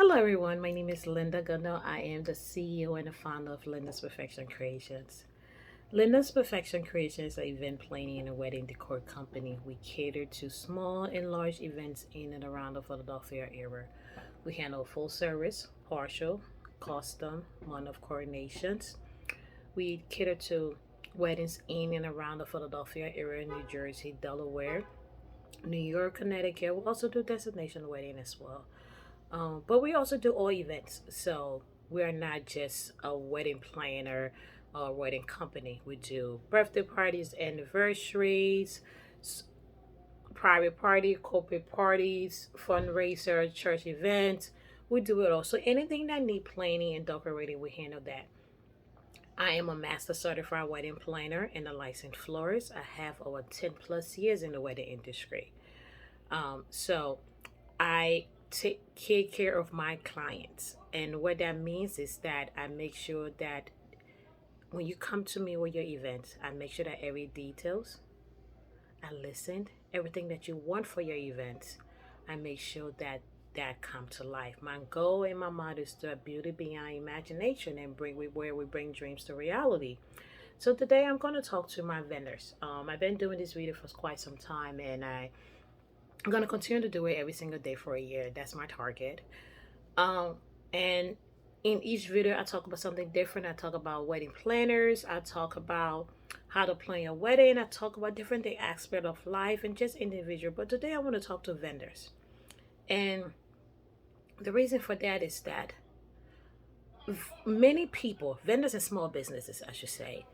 Hello, everyone. My name is Linda Gunnell. I am the CEO and the founder of Linda's Perfection Creations. Linda's Perfection Creations is an event planning and a wedding decor company. We cater to small and large events in and around the Philadelphia area. We handle full service, partial, custom, one of coordinations. We cater to weddings in and around the Philadelphia area, New Jersey, Delaware, New York, Connecticut. We also do destination wedding as well. But we also do all events. So we are not just a wedding planner or wedding company. We do birthday parties, anniversaries, private party, corporate parties, fundraiser, church events. We do it all. So anything that need planning and decorating, we handle that. I am a master certified wedding planner and a licensed florist. I have over 10 plus years in the wedding industry. So I take care of my clients. And what that means is that I make sure that when you come to me with your events, I make sure that every details, I listen, everything that you want for your events, I make sure that that come to life. My goal and my motto is to beauty beyond imagination and where we bring dreams to reality. So today I'm going to talk to my vendors. I've been doing this video for quite some time, and I'm going to continue to do it every single day for a year. That's my target. And in each video, I talk about something different. I talk about wedding planners. I talk about how to plan your wedding. I talk about different aspects of life and just individual. But today I want to talk to vendors. And the reason for that is that many people, vendors and small businesses, I should say,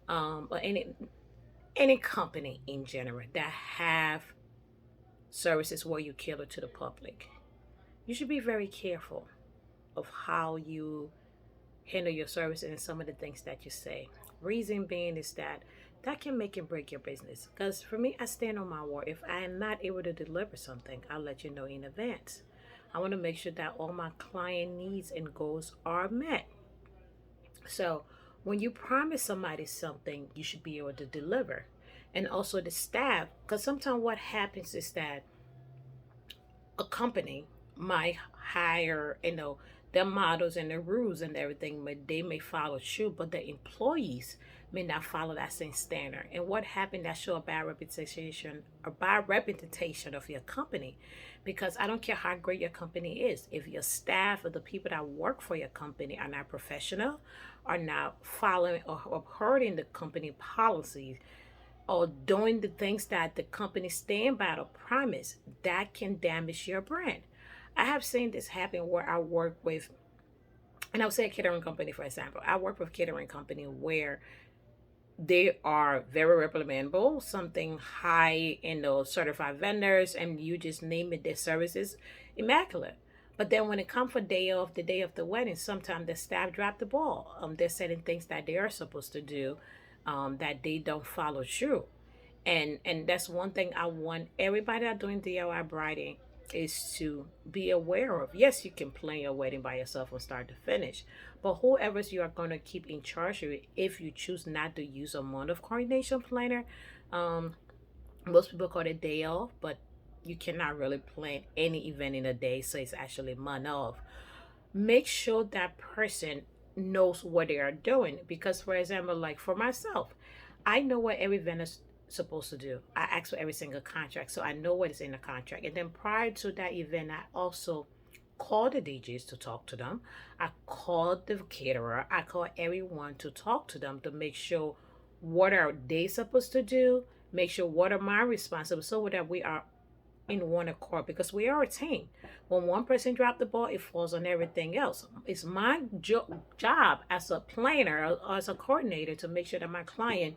or any company in general that have services where you cater to the public, you should be very careful of how you handle your service and some of the things that you say. Reason being is that that can make and break your business. Because for me, I stand on my word. If I am not able to deliver something, I'll let you know in advance. I want to make sure that all my client needs and goals are met. So when you promise somebody something, you should be able to deliver. And also the staff, because sometimes what happens is that a company might hire, their models and their rules and everything, but they may follow suit, but the employees may not follow that same standard. And what happened, that show a bad reputation of your company. Because I don't care how great your company is, if your staff or the people that work for your company are not professional, are not following or upholding the company policies, or doing the things that the company stand by to promise, that can damage your brand. I have seen this happen where I work with, and I'll say a catering company for example. I work with a catering company where they are very reputable, something high in those certified vendors, and you just name it, their services immaculate. But then when it comes for the day of the wedding, sometimes the staff drop the ball. They're setting things that they are supposed to do, that they don't follow through. And that's one thing I want everybody that doing DIY briding is to be aware of. Yes, you can plan your wedding by yourself from start to finish, but whoever you are going to keep in charge of it, if you choose not to use a month of coordination planner, um, most people call it day off, but you cannot really plan any event in a day, so it's actually a month off. Make sure that person knows what they are doing, because for example, like for myself, I know what every vendor's supposed to do. I ask for every single contract, so I know what is in the contract. And then prior to that event, I also call the DJs to talk to them. I call the caterer. I call everyone to talk to them to make sure what are they supposed to do, make sure what are my responsibilities, so that we are in one accord, because we are a team. When one person drops the ball, it falls on everything else. It's my job as a planner or as a coordinator to make sure that my client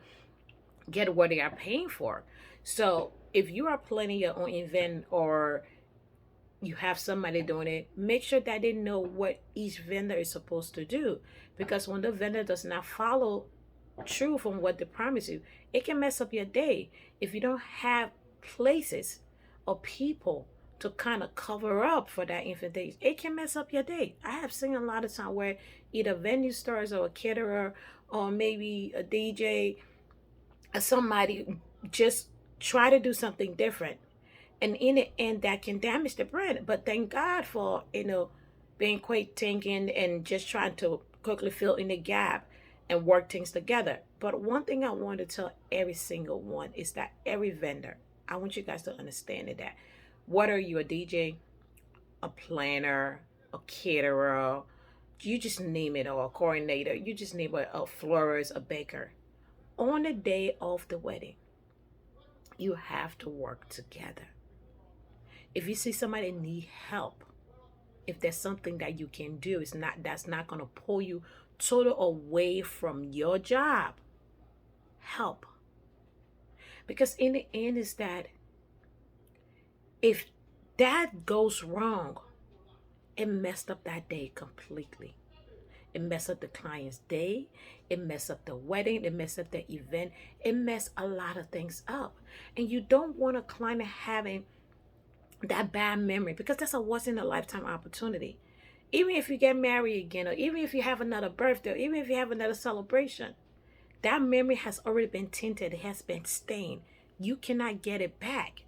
get what they are paying for. So if you are planning your own event or you have somebody doing it, make sure that they know what each vendor is supposed to do. Because when the vendor does not follow true from what they promise you, it can mess up your day. If you don't have places or people to kind of cover up for that invitation, it can mess up your day. I have seen a lot of time where either venue stores or a caterer or maybe a DJ or somebody just try to do something different, and in the end that can damage the brand. But thank God for being quick thinking and just trying to quickly fill in the gap and work things together. But one thing I want to tell every single one is that every vendor, I want you guys to understand that whether you're a DJ, a planner, a caterer, you just name it, or a coordinator, you just name it, a florist, a baker. On the day of the wedding, you have to work together. If you see somebody need help, if there's something that you can do, it's not that's not gonna pull you total away from your job. Help. Because in the end is that if that goes wrong, it messed up that day completely. It messed up the client's day. It messed up the wedding. It messed up the event. It messed a lot of things up. And you don't want a client having that bad memory, because that's a once in a lifetime opportunity. Even if you get married again, or even if you have another birthday, or even if you have another celebration, that memory has already been tinted. It has been stained. You cannot get it back.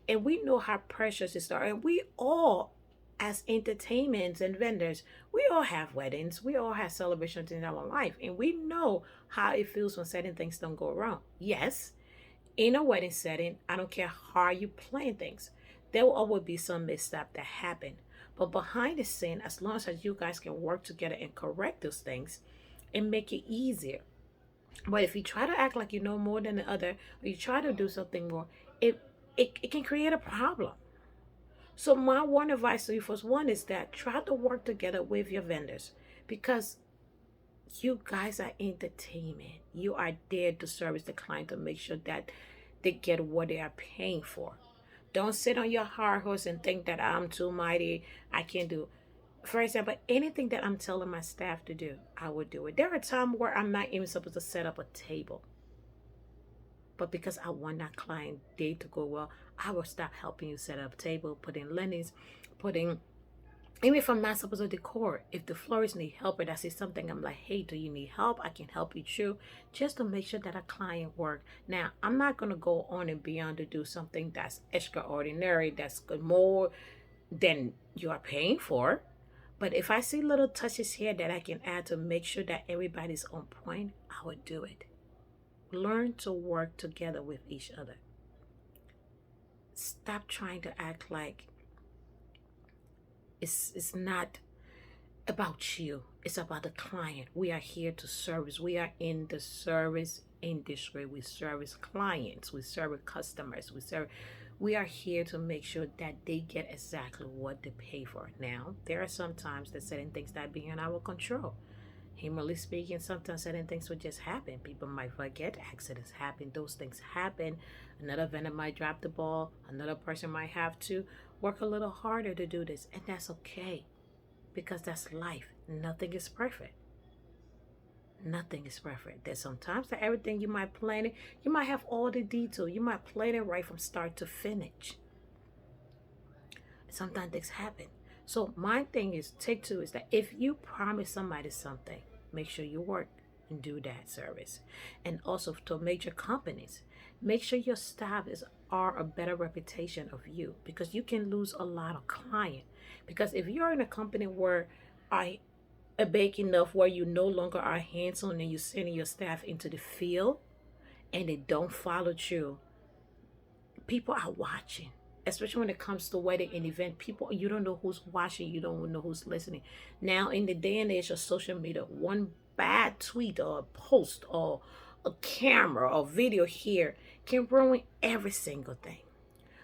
And we know how precious it is. And we all, as entertainments and vendors, we all have weddings. We all have celebrations in our life. And we know how it feels when certain things don't go wrong. Yes, in a wedding setting, I don't care how you plan things, there will always be some mishap that happen. But behind the scene, as long as you guys can work together and correct those things and make it easier. But if you try to act like you know more than the other, or you try to do something more, it it can create a problem. So my one advice to you first one is that try to work together with your vendors, because you guys are entertainment. You are there to service the client to make sure that they get what they are paying for. Don't sit on your high horse and think that I'm too mighty, I can't do. For example, anything that I'm telling my staff to do, I would do it. There are times where I'm not even supposed to set up a table. But because I want that client day to go well, I will stop helping you set up a table, put in linens, putting, even if I'm not supposed to decor, if the florist need help and I see something, I'm like, hey, do you need help? I can help you too, just to make sure that a client work. Now, I'm not going to go on and beyond to do something that's extraordinary, that's more than you are paying for. But if I see little touches here that I can add to make sure that everybody's on point, I would do it. Learn to work together with each other. Stop trying to act like it's not about you. It's about the client. We are here to service. We are in the service industry. We service clients. We serve customers. We are here to make sure that they get exactly what they pay for. Now, there are some times that certain things that are beyond our control. Humanly speaking, sometimes certain things will just happen. People might forget, accidents happen, those things happen. Another vendor might drop the ball, another person might have to work a little harder to do this, and that's okay, because that's life. Nothing is perfect. Nothing is perfect. There's sometimes that everything you might plan it, you might have all the detail, you might plan it right from start to finish. Sometimes things happen. So my thing is, take two is that if you promise somebody something, make sure you work and do that service. And also to major companies, make sure your staff is are a better reputation of you, because you can lose a lot of client. Because if you're in a company where I a big enough where you no longer are hands-on and you're sending your staff into the field and they don't follow through, people are watching, especially when it comes to wedding and event. People, you don't know who's watching, you don't know who's listening. Now in the day and age of social media, one bad tweet or a post or a camera or video here can ruin every single thing.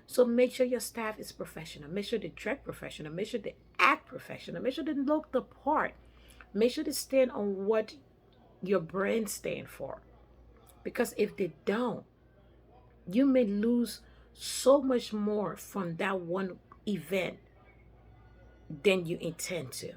So make sure your staff is professional, make sure they dress professional, make sure they act professional, make sure they look the part, make sure they stand on what your brand stand for. Because if they don't, you may lose so much more from that one event than you intend to.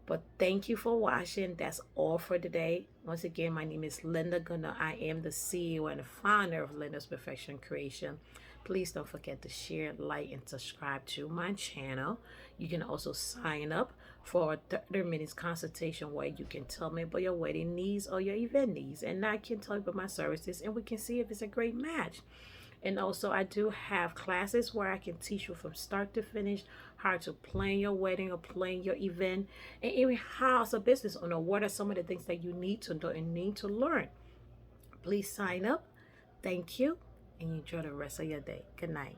But thank you for watching. That's all for today. Once again, my name is Linda Gunner. I am the CEO and founder of Linda's Perfection Creation. Please don't forget to share, like, and subscribe to my channel. You can also sign up for a 30 minutes consultation where you can tell me about your wedding needs or your event needs. And I can tell you about my services and we can see if it's a great match. And also, I do have classes where I can teach you from start to finish how to plan your wedding or plan your event, and even how, as a business owner, what are some of the things that you need to know and need to learn. Please sign up. Thank you, and enjoy the rest of your day. Good night.